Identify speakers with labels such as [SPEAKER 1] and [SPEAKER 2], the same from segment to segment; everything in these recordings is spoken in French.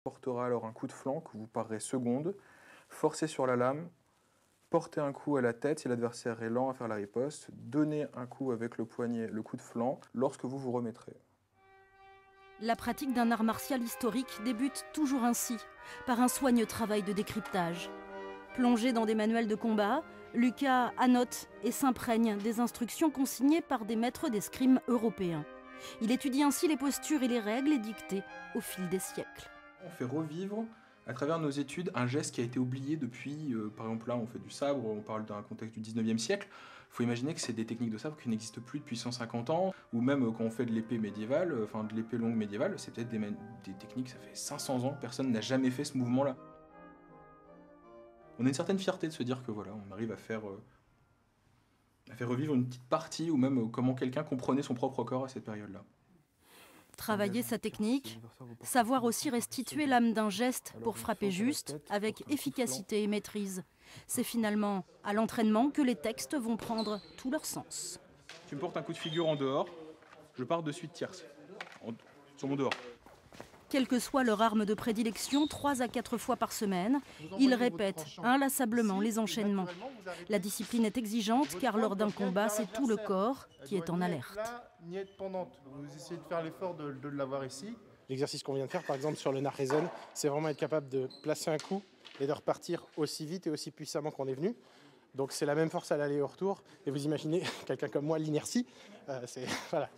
[SPEAKER 1] Portera alors un coup de flanc que vous parerez seconde, forcez sur la lame, portez un coup à la tête si l'adversaire est lent à faire la riposte, donnez un coup avec le poignet, le coup de flanc, lorsque vous vous remettrez.
[SPEAKER 2] La pratique d'un art martial historique débute toujours ainsi, par un soigneux travail de décryptage. Plongé dans des manuels de combat, Lucas annote et s'imprègne des instructions consignées par des maîtres d'escrime européens. Il étudie ainsi les postures et les règles édictées au fil des siècles.
[SPEAKER 1] On fait revivre, à travers nos études, un geste qui a été oublié depuis, par exemple là on fait du sabre, on parle d'un contexte du 19e siècle. Il faut imaginer que c'est des techniques de sabre qui n'existent plus depuis 150 ans, ou même quand on fait de l'épée médiévale, enfin de l'épée longue médiévale, c'est peut-être des techniques, ça fait 500 ans, personne n'a jamais fait ce mouvement-là. On a une certaine fierté de se dire que voilà, on arrive à faire revivre une petite partie, ou même comment quelqu'un comprenait son propre corps à cette période-là.
[SPEAKER 2] Travailler sa technique, savoir aussi restituer l'âme d'un geste pour frapper juste, avec efficacité et maîtrise. C'est finalement à l'entraînement que les textes vont prendre tout leur sens.
[SPEAKER 1] Tu me portes un coup de figure en dehors, je pars de suite tierce, sur mon dehors.
[SPEAKER 2] Quelle que soit leur arme de prédilection, 3 à 4 fois par semaine, ils répètent inlassablement les enchaînements. La discipline est exigeante car lors d'un combat, c'est tout le corps qui est en alerte.
[SPEAKER 3] Ni être pendante. Vous essayez de faire l'effort de l'avoir ici.
[SPEAKER 4] L'exercice qu'on vient de faire, par exemple, sur le Narresen, c'est vraiment être capable de placer un coup et de repartir aussi vite et aussi puissamment qu'on est venu. Donc c'est la même force à l'aller et au retour. Et vous imaginez, quelqu'un comme moi, l'inertie, voilà.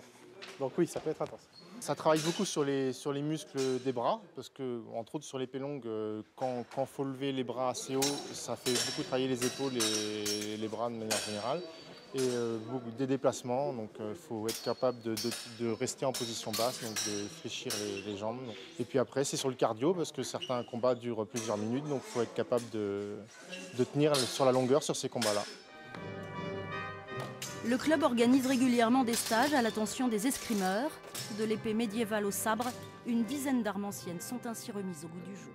[SPEAKER 4] Donc oui, ça peut être intense.
[SPEAKER 3] Ça travaille beaucoup sur les muscles des bras, parce que, entre autres, sur l'épée longue, quand il faut lever les bras assez haut, ça fait beaucoup travailler les épaules et les bras de manière générale. Et beaucoup des déplacements, donc il faut être capable de rester en position basse, donc de fléchir les jambes. Et puis après, c'est sur le cardio, parce que certains combats durent plusieurs minutes, donc il faut être capable de tenir sur la longueur sur ces combats-là.
[SPEAKER 2] Le club organise régulièrement des stages à l'attention des escrimeurs. De l'épée médiévale au sabre, une dizaine d'armes anciennes sont ainsi remises au goût du jour.